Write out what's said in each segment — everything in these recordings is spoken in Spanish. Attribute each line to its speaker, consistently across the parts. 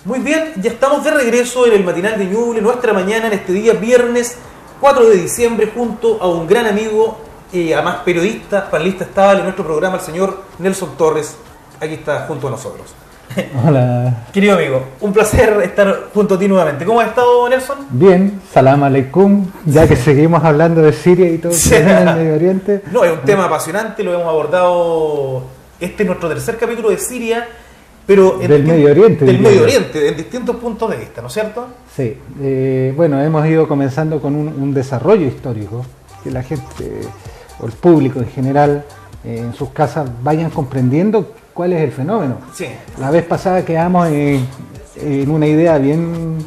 Speaker 1: Muy bien, ya estamos de regreso en el matinal de Ñuble, nuestra mañana en este día viernes 4 de diciembre, junto a un gran amigo y además periodista, panelista estable en nuestro programa, el señor Nelson Torres. Aquí está junto a nosotros.
Speaker 2: Hola.
Speaker 1: Querido amigo, un placer estar junto a ti nuevamente. ¿Cómo has estado, Nelson?
Speaker 2: Bien, salam aleikum, ya que seguimos hablando de Siria y todo en el Medio Oriente.
Speaker 1: No, es un tema apasionante, lo hemos abordado. Este es nuestro tercer capítulo de Siria, pero
Speaker 2: del Medio Oriente.
Speaker 1: Del Medio Oriente, en distintos puntos de vista, ¿no es cierto?
Speaker 2: Sí, bueno, hemos ido comenzando con un desarrollo histórico, que la gente, o el público en general, en sus casas vayan comprendiendo cuál es el fenómeno.
Speaker 1: Sí.
Speaker 2: La vez pasada quedamos en una idea bien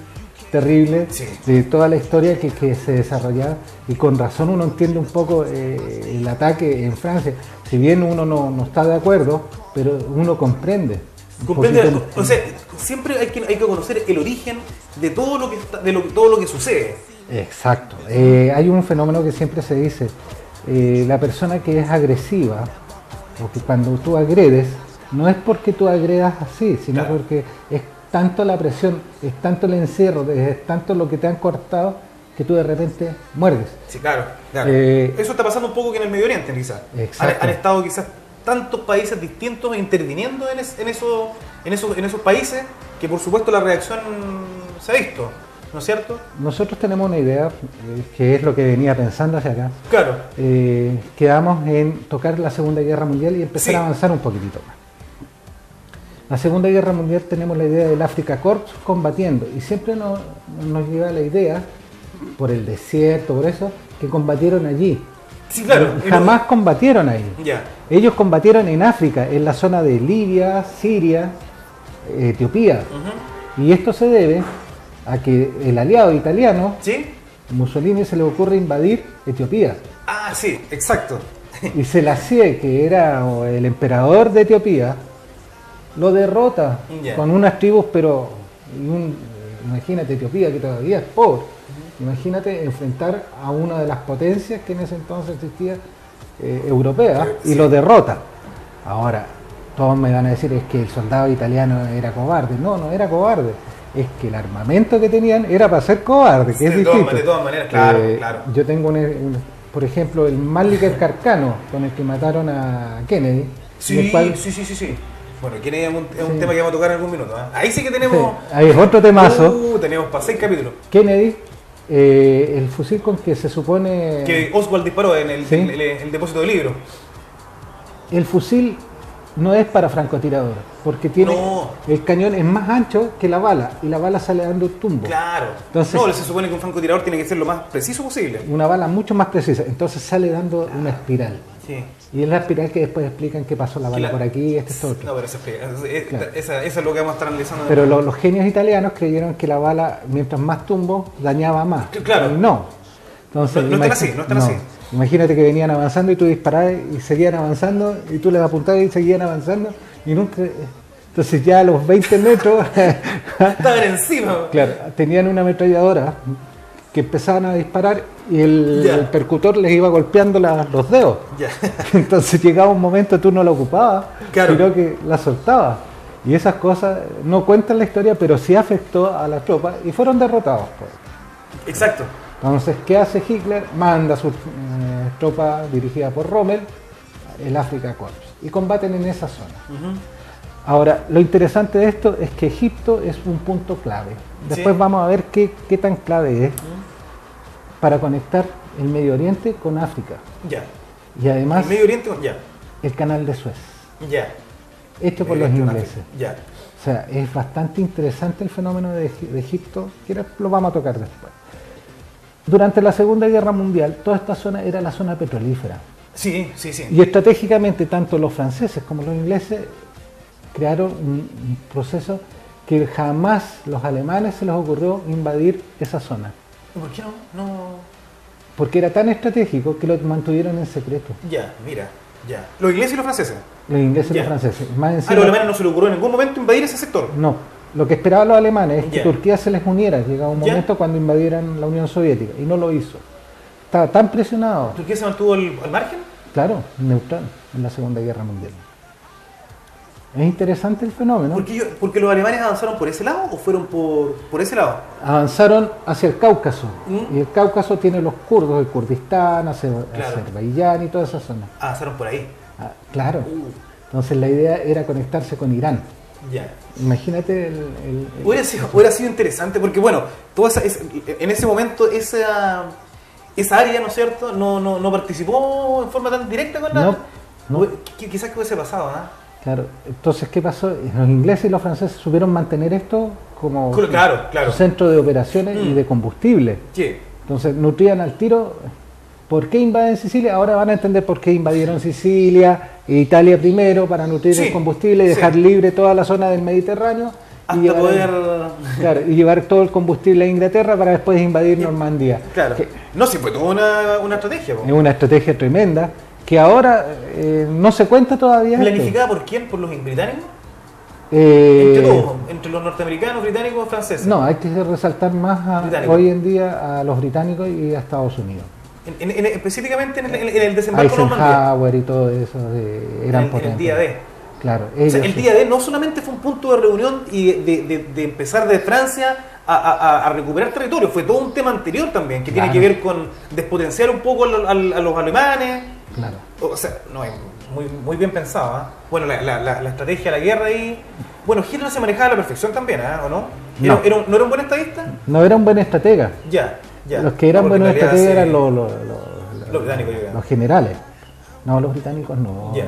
Speaker 2: terrible, sí, de toda la historia que se desarrollaba, y con razón uno entiende un poco el ataque en Francia. Si bien uno no está de acuerdo, pero uno comprende.
Speaker 1: O sea, siempre hay que conocer el origen de todo lo que todo lo que sucede.
Speaker 2: Exacto. Hay un fenómeno que siempre se dice, la persona que es agresiva, o que cuando tú agredes, no es porque tú agredas así, sino claro, porque es tanto la presión, es tanto el encierro, es tanto lo que te han cortado, que tú de repente muerdes.
Speaker 1: Sí, claro. Eso está pasando un poco que en el Medio Oriente, quizás. Han estado quizás tantos países distintos interviniendo en esos países, que por supuesto la reacción se ha visto, ¿no es cierto?
Speaker 2: Nosotros tenemos una idea, que es lo que venía pensando hacia acá.
Speaker 1: Claro.
Speaker 2: Quedamos en tocar la Segunda Guerra Mundial y empezar a avanzar un poquitito más. La Segunda Guerra Mundial tenemos la idea del Afrika Korps combatiendo, y siempre nos lleva la idea, por el desierto, por eso, que combatieron allí.
Speaker 1: Sí, claro.
Speaker 2: Jamás combatieron ahí.
Speaker 1: Ya.
Speaker 2: Ellos combatieron en África, en la zona de Libia, Siria, Etiopía. Y esto se debe a que el aliado italiano,
Speaker 1: ¿sí?,
Speaker 2: Mussolini, se le ocurre invadir Etiopía.
Speaker 1: Ah, sí, exacto.
Speaker 2: Y Selassie, que era el emperador de Etiopía, lo derrota con unas tribus, pero imagínate Etiopía, que todavía es pobre. Imagínate enfrentar a una de las potencias que en ese entonces existía, europea, y lo derrota. Ahora, todos me van a decir, es que el soldado italiano era cobarde. No era cobarde. Es que el armamento que tenían era para ser cobarde, que es distinto.
Speaker 1: De todas maneras, claro.
Speaker 2: Yo tengo, por ejemplo, el Maliker Carcano, con el que mataron a Kennedy.
Speaker 1: Sí. Bueno, Kennedy es un tema que vamos a tocar en algún minuto. Ahí sí que tenemos...
Speaker 2: Sí, ahí es otro temazo.
Speaker 1: Tenemos para 6 capítulos.
Speaker 2: Kennedy, el fusil con que se supone...
Speaker 1: que Oswald disparó en el depósito de libros.
Speaker 2: El fusil no es para francotirador, porque tiene el cañón es más ancho que la bala, y la bala sale dando tumbo.
Speaker 1: Claro. Entonces, se supone que un francotirador tiene que ser lo más preciso posible.
Speaker 2: Una bala mucho más precisa, entonces sale dando una espiral.
Speaker 1: Sí.
Speaker 2: Y es la espiral que después explican qué pasó la bala por aquí, esto.
Speaker 1: No, pero eso es lo que vamos a estar analizando.
Speaker 2: Pero los genios italianos creyeron que la bala, mientras más tumbo, dañaba más.
Speaker 1: Claro.
Speaker 2: Y no. Entonces,
Speaker 1: no están así.
Speaker 2: Imagínate que venían avanzando y tú disparabas y seguían avanzando, y tú les apuntabas y seguían avanzando, y nunca... Entonces ya a los 20 metros...
Speaker 1: estaban encima.
Speaker 2: Claro, tenían una ametralladora que empezaban a disparar y el percutor les iba golpeando los dedos. Entonces llegaba un momento, tú no la ocupabas, sino que la soltabas. Y esas cosas no cuentan la historia, pero sí afectó a las tropas y fueron derrotados.
Speaker 1: Exacto.
Speaker 2: Entonces, ¿qué hace Hitler? Manda a sus tropas dirigidas por Rommel, el Afrika Korps, y combaten en esa zona. Ahora, lo interesante de esto es que Egipto es un punto clave. Después vamos a ver qué tan clave es para conectar el Medio Oriente con África. Y además,
Speaker 1: el Medio Oriente
Speaker 2: el canal de Suez. Hecho por los ingleses. O sea, es bastante interesante el fenómeno de Egipto, que lo vamos a tocar después. Durante la Segunda Guerra Mundial, toda esta zona era la zona petrolífera.
Speaker 1: Sí.
Speaker 2: Y estratégicamente, tanto los franceses como los ingleses crearon un proceso que jamás los alemanes se les ocurrió invadir esa zona.
Speaker 1: ¿Por qué no?
Speaker 2: Porque era tan estratégico que lo mantuvieron en secreto.
Speaker 1: Mira. ¿Los ingleses y los franceses?
Speaker 2: Los ingleses y los franceses. Más encima,
Speaker 1: ¿a los alemanes no se les ocurrió en ningún momento invadir ese sector?
Speaker 2: No. Lo que esperaban los alemanes es que Turquía se les uniera. Llegaba un momento cuando invadieran la Unión Soviética, y no lo hizo. Estaba tan presionado.
Speaker 1: ¿Turquía se mantuvo al margen?
Speaker 2: Claro, neutral en la Segunda Guerra Mundial. Es interesante el fenómeno.
Speaker 1: ¿Porque los alemanes avanzaron por ese lado o fueron por ese lado?
Speaker 2: Avanzaron hacia el Cáucaso. Y el Cáucaso tiene los kurdos, el Kurdistán, Azerbaiyán y toda esa zona.
Speaker 1: Avanzaron por ahí.
Speaker 2: Claro. Entonces la idea era conectarse con Irán.
Speaker 1: Ya.
Speaker 2: Imagínate
Speaker 1: hubiera sido interesante porque, bueno, en ese momento esa área, ¿no es cierto?, no participó en forma tan directa con la... No. Quizás que hubiese pasado, ¿ah?
Speaker 2: Claro, entonces, ¿qué pasó? Los ingleses y los franceses supieron mantener esto como
Speaker 1: claro.
Speaker 2: centro de operaciones y de combustible.
Speaker 1: Sí.
Speaker 2: Entonces, nutrían al tiro. ¿Por qué invaden Sicilia? Ahora van a entender por qué invadieron Sicilia e Italia primero, para nutrir el combustible y dejar libre toda la zona del Mediterráneo.
Speaker 1: Hasta
Speaker 2: y llevar todo el combustible a Inglaterra para después invadir Normandía.
Speaker 1: Claro. Sí, fue toda una estrategia.
Speaker 2: Es una estrategia tremenda que ahora no se cuenta todavía.
Speaker 1: ¿Planificada por quién? ¿Por los británicos? Entre todos, entre los norteamericanos, británicos y franceses.
Speaker 2: No, hay que resaltar más hoy en día a los británicos y a Estados Unidos.
Speaker 1: Específicamente en el desembarco Normandía.
Speaker 2: Eisenhower y todo eso eran potentes.
Speaker 1: El día D.
Speaker 2: Claro.
Speaker 1: O sea, el día D no solamente fue un punto de reunión y de empezar de Francia a recuperar territorio, fue todo un tema anterior también, que tiene que ver con despotenciar un poco a los alemanes.
Speaker 2: Claro.
Speaker 1: O sea, no es muy bien pensado, ¿eh? Bueno, la estrategia de la guerra ahí. Bueno, Hitler se manejaba a la perfección también, ¿o no? ¿No era un buen estadista?
Speaker 2: No era un buen estratega.
Speaker 1: Ya.
Speaker 2: Los que eran buenos estrategas eran los
Speaker 1: británicos,
Speaker 2: los generales. No, los británicos no.
Speaker 1: Yeah.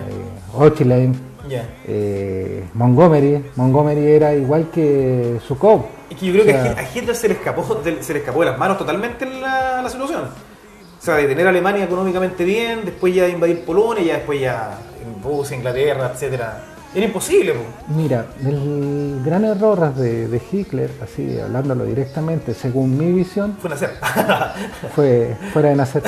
Speaker 2: Montgomery era igual que Zhukov.
Speaker 1: Y que yo creo que a Hitler se le escapó de las manos totalmente la situación. O sea, de tener a Alemania económicamente bien, después ya invadir Polonia, ya después ya Rusia, Inglaterra, etcétera. Era imposible.
Speaker 2: Mira, el gran error de Hitler, así hablándolo directamente, según mi visión,
Speaker 1: fue nacer.
Speaker 2: Fue fuera de nacer.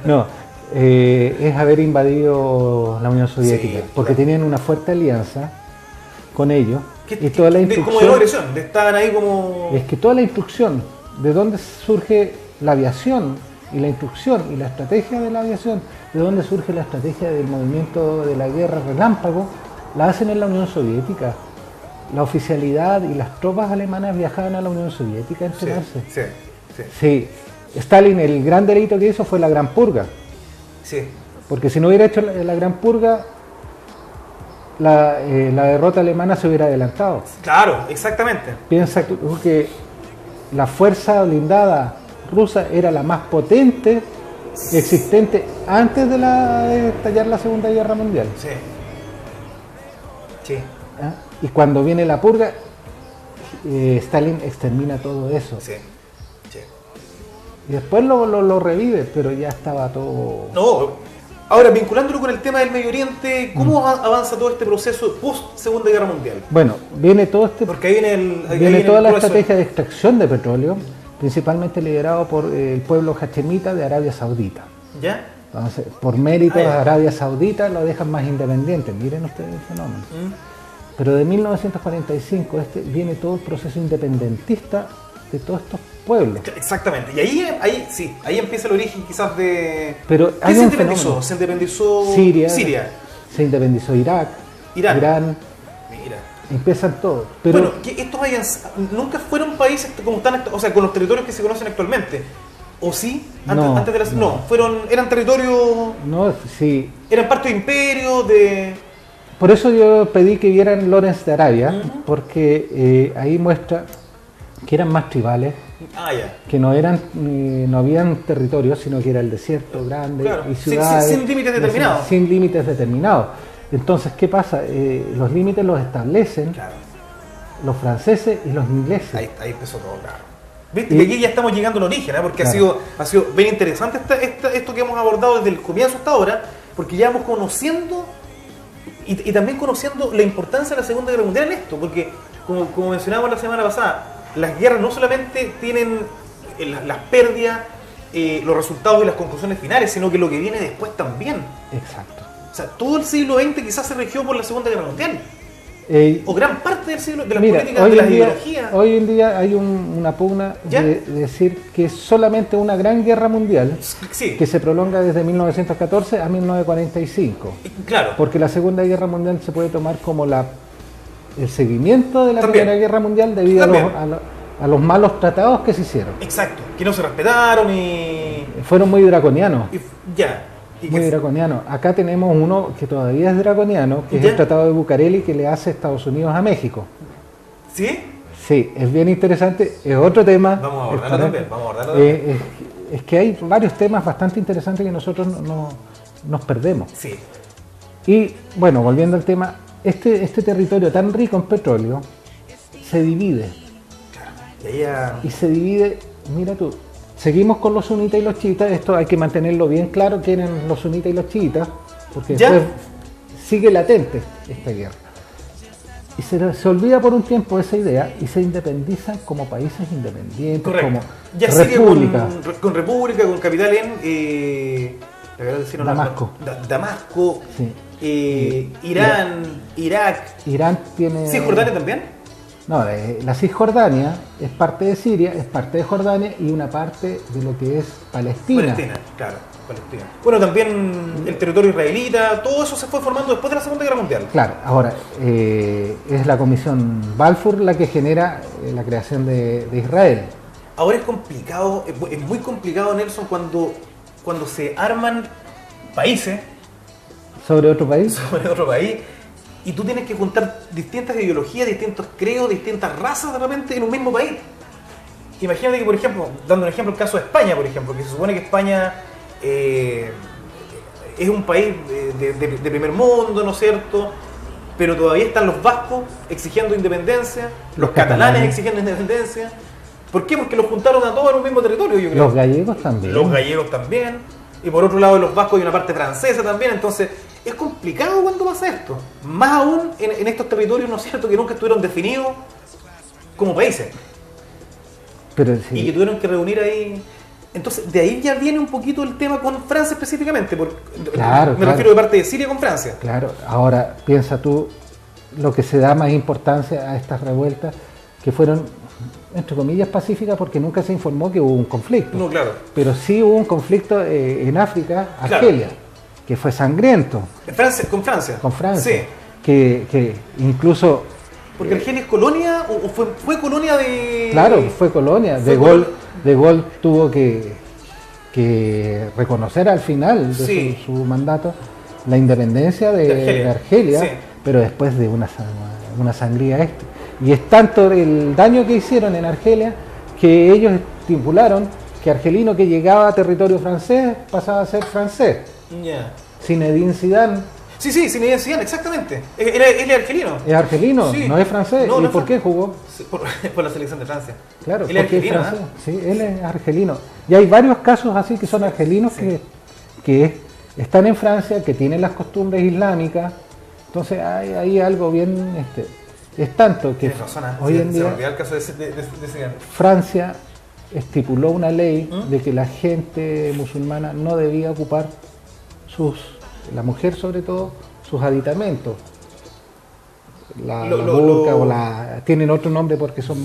Speaker 2: No, es haber invadido la Unión Soviética, porque tenían una fuerte alianza con ellos. Y toda la instrucción,
Speaker 1: como de agresión, estaban ahí como...
Speaker 2: Es que toda la instrucción, de dónde surge la aviación, y la instrucción y la estrategia de la aviación, de dónde surge la estrategia del movimiento de la guerra relámpago, la hacen en la Unión Soviética. La oficialidad y las tropas alemanas viajaban a la Unión Soviética a entrenarse. Sí. Stalin, el gran delito que hizo fue la Gran Purga. Sí. Porque si no hubiera hecho la Gran Purga, la derrota alemana se hubiera adelantado.
Speaker 1: Claro, exactamente.
Speaker 2: Piensa que la fuerza blindada rusa era la más potente existente antes de estallar la Segunda Guerra Mundial.
Speaker 1: Sí.
Speaker 2: Y cuando viene la purga, Stalin extermina todo eso.
Speaker 1: Sí.
Speaker 2: Y después lo revive, pero ya estaba todo...
Speaker 1: No, ahora vinculándolo con el tema del Medio Oriente, ¿cómo avanza todo este proceso post Segunda Guerra Mundial?
Speaker 2: Bueno, viene todo
Speaker 1: porque ahí
Speaker 2: viene toda la estrategia de extracción de petróleo, principalmente liderado por el pueblo hachemita de Arabia Saudita.
Speaker 1: ¿Ya?
Speaker 2: Entonces, por mérito de Arabia Saudita lo dejan más independiente. Miren ustedes el fenómeno. Pero de 1945 viene todo el proceso independentista de todos estos pueblos.
Speaker 1: Exactamente. Y ahí empieza el origen quizás de...
Speaker 2: Pero
Speaker 1: ¿Qué se independizó? Se independizó
Speaker 2: Siria. Se independizó Irak. Irán.
Speaker 1: Mira.
Speaker 2: Empiezan todos. Pero
Speaker 1: bueno, que estos nunca fueron países como están, o sea, con los territorios que se conocen actualmente. ¿O sí? Antes de las... No, eran territorios...
Speaker 2: No, sí.
Speaker 1: Eran parte de imperio, de...
Speaker 2: Por eso yo pedí que vieran Lawrence de Arabia, porque ahí muestra que eran más tribales, que no habían territorios, sino que era el desierto grande y ciudades.
Speaker 1: Sin límites determinados.
Speaker 2: Sin límites determinados. Entonces, ¿qué pasa? Los límites los establecen los franceses y los ingleses.
Speaker 1: Ahí empezó todo, claro. ¿Viste? Y aquí ya estamos llegando al origen, porque ha sido bien interesante esto que hemos abordado desde el comienzo hasta ahora, porque ya vamos conociendo y también conociendo la importancia de la Segunda Guerra Mundial en esto, porque como mencionábamos la semana pasada, las guerras no solamente tienen las pérdidas, los resultados y las conclusiones finales, sino que lo que viene después también.
Speaker 2: Exacto.
Speaker 1: O sea, todo el siglo XX quizás se regió por la Segunda Guerra Mundial. O gran parte del siglo, de las políticas, de las ideologías.
Speaker 2: Hoy en día hay una pugna de decir que es solamente una gran guerra mundial que se prolonga desde 1914 a 1945.
Speaker 1: Claro.
Speaker 2: Porque la Segunda Guerra Mundial se puede tomar como la el seguimiento de la Primera Guerra Mundial debido a los malos tratados que se hicieron.
Speaker 1: Exacto, que no se respetaron y...
Speaker 2: Fueron muy draconianos.
Speaker 1: Muy
Speaker 2: draconiano. Acá tenemos uno que todavía es draconiano, que es el Tratado de Bucareli que le hace Estados Unidos a México.
Speaker 1: ¿Sí?
Speaker 2: Sí, es bien interesante, es otro tema.
Speaker 1: Vamos a abordarlo también,
Speaker 2: es que hay varios temas bastante interesantes que nosotros nos perdemos.
Speaker 1: Sí.
Speaker 2: Y bueno, volviendo al tema, este territorio tan rico en petróleo se divide. Y se divide, mira tú, seguimos con los sunitas y los chiitas, esto hay que mantenerlo bien claro quién eran los sunitas y los chiitas, porque después sigue latente esta guerra. Y se olvida por un tiempo esa idea y se independizan como países independientes, como república.
Speaker 1: Con república, con capital en
Speaker 2: Damasco.
Speaker 1: Damasco,
Speaker 2: sí.
Speaker 1: Irán, Irak.
Speaker 2: Irán tiene...
Speaker 1: ¿Cisjordania también?
Speaker 2: No, la Cisjordania es parte de Siria, es parte de Jordania y una parte de lo que es Palestina.
Speaker 1: Claro, Palestina. Bueno, también el territorio israelita, todo eso se fue formando después de la Segunda Guerra Mundial.
Speaker 2: Claro, ahora es la Comisión Balfour la que genera la creación de Israel.
Speaker 1: Ahora es complicado, es muy complicado, Nelson, cuando se arman países
Speaker 2: sobre otro país.
Speaker 1: Y tú tienes que juntar distintas ideologías, distintos credos, distintas razas de repente en un mismo país. Imagínate que, por ejemplo, dando un ejemplo, el caso de España, por ejemplo, que se supone que España es un país de primer mundo, ¿no es cierto? Pero todavía están los vascos exigiendo independencia, los catalanes exigiendo independencia. ¿Por qué? Porque los juntaron a todos en un mismo territorio, yo creo.
Speaker 2: Los gallegos también.
Speaker 1: Los gallegos también. Y por otro lado de los vascos hay una parte francesa también, entonces es complicado cuando pasa esto. Más aún en estos territorios, ¿no es cierto?, que nunca estuvieron definidos como países.
Speaker 2: Pero sí.
Speaker 1: Y que tuvieron que reunir ahí. Entonces, de ahí ya viene un poquito el tema con Francia específicamente. Me refiero de parte de Siria con Francia.
Speaker 2: Claro, ahora piensa tú lo que se da más importancia a estas revueltas, que fueron, entre comillas, pacíficas, porque nunca se informó que hubo un conflicto.
Speaker 1: No, claro.
Speaker 2: Pero sí hubo un conflicto en África, Argelia, que fue sangriento.
Speaker 1: ¿Con Francia?
Speaker 2: Con Francia.
Speaker 1: Sí.
Speaker 2: Que incluso...
Speaker 1: Porque Argelia es colonia, o fue colonia de...
Speaker 2: Claro, fue colonia. De Gaulle tuvo que reconocer al final de su mandato la independencia de Argelia, sí, pero después de una sangría Y es tanto el daño que hicieron en Argelia que ellos estipularon que argelino que llegaba a territorio francés pasaba a ser francés. Zinedine Zidane.
Speaker 1: Sí, Zinedine Zidane, exactamente. Él es argelino.
Speaker 2: Es argelino, sí. No es francés.
Speaker 1: No,
Speaker 2: ¿Y por qué jugó?
Speaker 1: Por la selección de Francia.
Speaker 2: Claro, él porque es francés. Sí, él es argelino. Y hay varios casos así que son argelinos que están en Francia, que tienen las costumbres islámicas. Entonces hay algo bien... Es tanto que hoy en día
Speaker 1: el caso de
Speaker 2: Francia estipuló una ley de que la gente musulmana no debía ocupar la mujer sobre todo, sus aditamentos. La burka tienen otro nombre porque son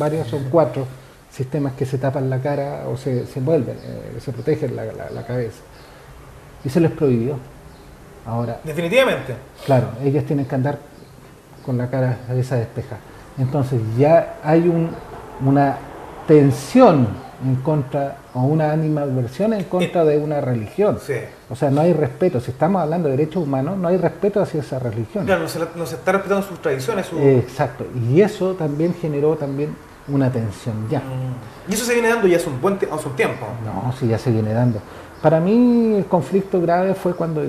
Speaker 2: 4 sistemas que se tapan la cara o se envuelven, se protegen la cabeza. Y se les prohibió. Ahora,
Speaker 1: definitivamente.
Speaker 2: Claro, ellas tienen que andar con la cara esa despejada. Entonces ya hay una tensión en contra, o una animadversión en contra de una religión.
Speaker 1: Sí.
Speaker 2: O sea, no hay respeto. Si estamos hablando de derechos humanos, no hay respeto hacia esa religión.
Speaker 1: Claro, no se está respetando sus tradiciones.
Speaker 2: Exacto. Y eso también generó una tensión ya.
Speaker 1: ¿Y eso se viene dando ya hace un tiempo?
Speaker 2: No, sí, ya se viene dando. Para mí el conflicto grave fue cuando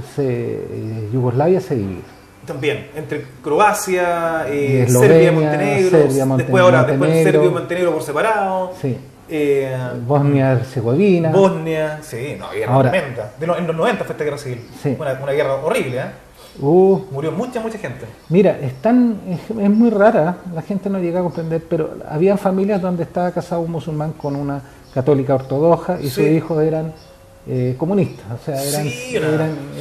Speaker 2: Yugoslavia se dividió.
Speaker 1: También, entre Croacia, Serbia, Montenegro, después Serbia y Montenegro por separado.
Speaker 2: Sí. Bosnia-Herzegovina.
Speaker 1: Sí, no, guerra tremenda. En los 90 fue esta guerra civil.
Speaker 2: Sí.
Speaker 1: Una guerra horrible, ¿eh? Murió mucha gente.
Speaker 2: Mira, es muy rara, la gente no llega a comprender, pero había familias donde estaba casado un musulmán con una católica ortodoxa y sus hijos eran comunistas, o sea,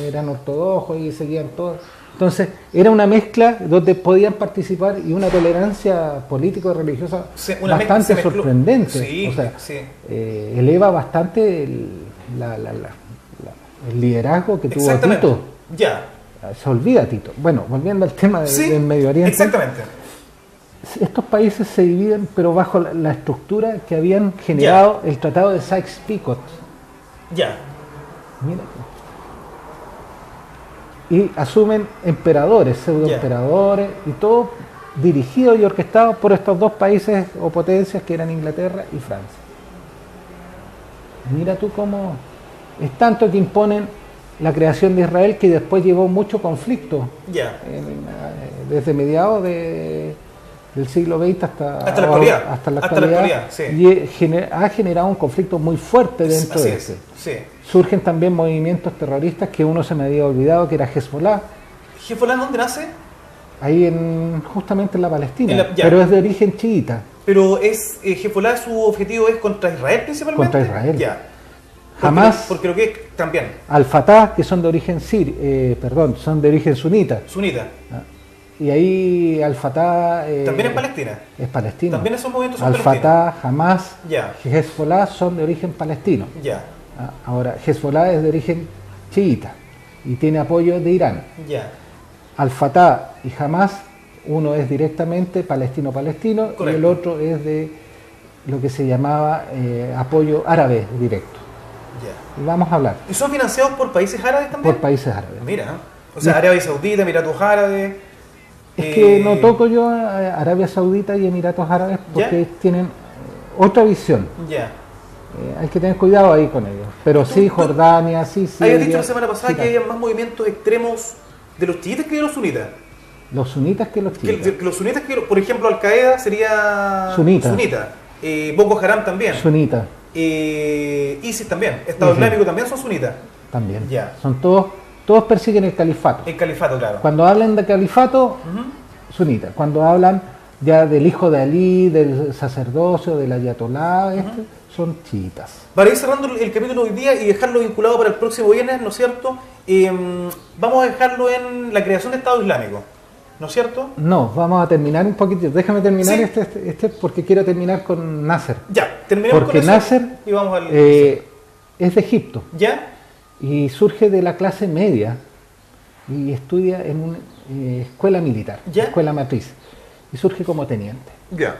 Speaker 2: eran ortodoxos y seguían todo. Entonces, era una mezcla donde podían participar y una tolerancia político-religiosa bastante sorprendente.
Speaker 1: Sí,
Speaker 2: o sea, eleva bastante el liderazgo que tuvo Tito.
Speaker 1: Ya.
Speaker 2: Se olvida Tito. Bueno, volviendo al tema del Medio Oriente.
Speaker 1: Exactamente.
Speaker 2: estos países se dividen, pero bajo la estructura que habían generado el Tratado de Sykes-Picot.
Speaker 1: Ya.
Speaker 2: Mira. Y asumen emperadores, pseudoemperadores, y todo dirigido y orquestado por estos dos países o potencias que eran Inglaterra y Francia. Mira tú cómo es tanto que imponen la creación de Israel, que después llevó mucho conflicto. Desde mediados del siglo XX hasta la actualidad, sí. Y ha generado un conflicto muy fuerte dentro de ese.
Speaker 1: Sí.
Speaker 2: Surgen también movimientos terroristas que uno se me había olvidado, que era Hezbollah.
Speaker 1: ¿Hezbollah dónde nace?
Speaker 2: Ahí justamente en la Palestina, pero es de origen chiita.
Speaker 1: Pero Hezbollah, su objetivo es contra Israel principalmente.
Speaker 2: Contra Israel.
Speaker 1: Ya.
Speaker 2: Jamás.
Speaker 1: Porque lo que es también.
Speaker 2: Al-Fatah, que son de origen son de origen sunita.
Speaker 1: Sunita.
Speaker 2: Y ahí Al-Fatah...
Speaker 1: también es Palestina.
Speaker 2: Es palestino.
Speaker 1: También esos movimientos son
Speaker 2: Al-Fatah, Hamas, Hezbollah son de origen palestino.
Speaker 1: Ya.
Speaker 2: Ahora, Hezbollah es de origen chiita y tiene apoyo de Irán.
Speaker 1: Ya.
Speaker 2: Al-Fatah y Hamas, uno es directamente palestino-palestino y el otro es de lo que se llamaba apoyo árabe directo.
Speaker 1: Ya.
Speaker 2: Y vamos a hablar.
Speaker 1: ¿Y son financiados por países árabes también?
Speaker 2: Por países árabes.
Speaker 1: Mira, o sea, Arabia Saudita, Emiratos Árabes...
Speaker 2: Es que no toco yo a Arabia Saudita y Emiratos Árabes porque tienen otra visión.
Speaker 1: Ya.
Speaker 2: Hay que tener cuidado ahí con ellos. Pero sí, Jordania, sí, sí.
Speaker 1: Habías dicho la semana pasada que había más movimientos extremos de los chiitas que de los sunitas.
Speaker 2: Los sunitas que los chiitas.
Speaker 1: Que los sunitas que, por ejemplo, Al-Qaeda sería sunita. Boko Haram también.
Speaker 2: Sunita.
Speaker 1: ISIS también. Estado Islámico también son sunitas.
Speaker 2: También. Ya. Son todos persiguen el califato.
Speaker 1: El califato, claro.
Speaker 2: Cuando hablan de califato, sunita. Cuando hablan ya del hijo de Ali, del sacerdocio, del ayatolá, son chiitas.
Speaker 1: Para ir cerrando el capítulo de hoy día y dejarlo vinculado para el próximo viernes, ¿no es cierto? Vamos a dejarlo en la creación de Estado Islámico, ¿no es cierto?
Speaker 2: No, vamos a terminar un poquito. Déjame terminar este porque quiero terminar con Nasser.
Speaker 1: Ya, terminemos
Speaker 2: porque
Speaker 1: con eso.
Speaker 2: Nasser
Speaker 1: y vamos al...
Speaker 2: es de Egipto.
Speaker 1: ¿Ya?
Speaker 2: Y surge de la clase media y estudia en una escuela militar, escuela matriz, y surge como teniente.
Speaker 1: Ya.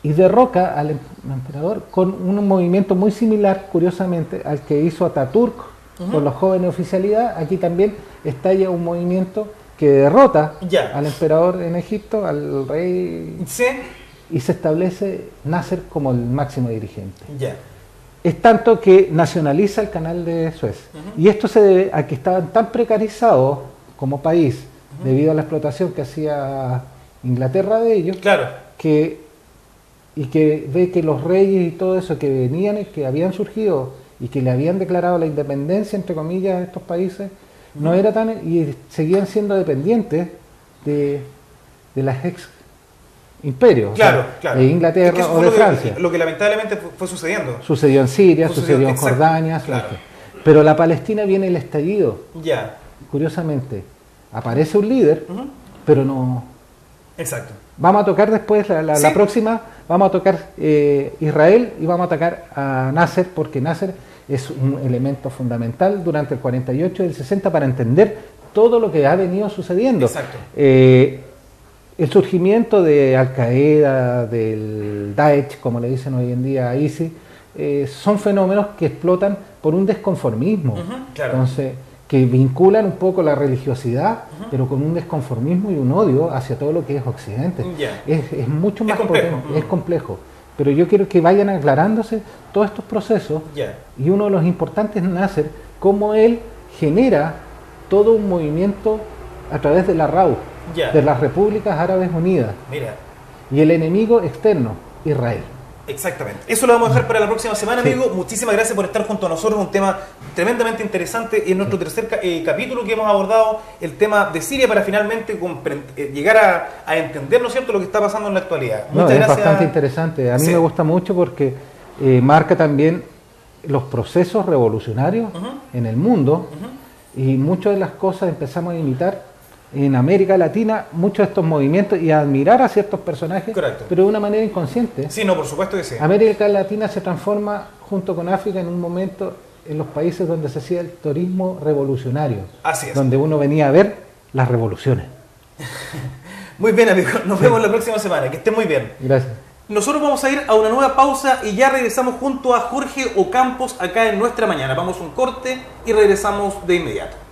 Speaker 2: Y derroca al emperador con un movimiento muy similar, curiosamente, al que hizo Ataturk con los jóvenes oficialidad. Aquí también estalla un movimiento que derrota al emperador en Egipto, al rey, y se establece Nasser como el máximo dirigente.
Speaker 1: Ya.
Speaker 2: Es tanto que nacionaliza el canal de Suez. Y esto se debe a que estaban tan precarizados como país, debido a la explotación que hacía Inglaterra de ellos, que ve que los reyes y todo eso que venían y que habían surgido y que le habían declarado la independencia, entre comillas, a estos países, no era tan, y seguían siendo dependientes de las ex imperios, de Inglaterra o de Francia.
Speaker 1: Lo que lamentablemente fue sucediendo.
Speaker 2: Sucedió en Siria, sucedió en Jordania, pero la Palestina viene el estallido. Curiosamente, aparece un líder, pero no...
Speaker 1: Exacto.
Speaker 2: Vamos a tocar después, la próxima, vamos a tocar Israel y vamos a tocar a Nasser, porque Nasser es un elemento fundamental durante el 48 y el 60 para entender todo lo que ha venido sucediendo.
Speaker 1: Exacto.
Speaker 2: El surgimiento de Al-Qaeda, del Daesh, como le dicen hoy en día a ISIS, son fenómenos que explotan por un desconformismo. Entonces, que vinculan un poco la religiosidad, pero con un desconformismo y un odio hacia todo lo que es Occidente. Es mucho más complejo. Es complejo. Pero yo quiero que vayan aclarándose todos estos procesos, y uno de los importantes es Nasser, cómo él genera todo un movimiento a través de la RAU, de las Repúblicas Árabes Unidas. Y el enemigo externo, Israel.
Speaker 1: Exactamente. Eso lo vamos a dejar para la próxima semana, amigo. Muchísimas gracias por estar junto a nosotros. Un tema tremendamente interesante en nuestro tercer capítulo que hemos abordado, el tema de Siria, para finalmente llegar a entender, ¿no es cierto?, lo que está pasando en la actualidad.
Speaker 2: Muchas gracias. Es bastante interesante. A mí me gusta mucho porque marca también los procesos revolucionarios en el mundo, y muchas de las cosas empezamos a imitar en América Latina, muchos de estos movimientos, y a admirar a ciertos personajes, pero de una manera inconsciente.
Speaker 1: Sí, no, por supuesto que sí.
Speaker 2: América Latina se transforma junto con África en un momento en los países donde se hacía el turismo revolucionario.
Speaker 1: Así es.
Speaker 2: Donde uno venía a ver las revoluciones.
Speaker 1: Muy bien, amigos. Nos vemos la próxima semana. Que estén muy bien.
Speaker 2: Gracias.
Speaker 1: Nosotros vamos a ir a una nueva pausa y ya regresamos junto a Jorge Ocampos acá en Nuestra Mañana. Vamos a un corte y regresamos de inmediato.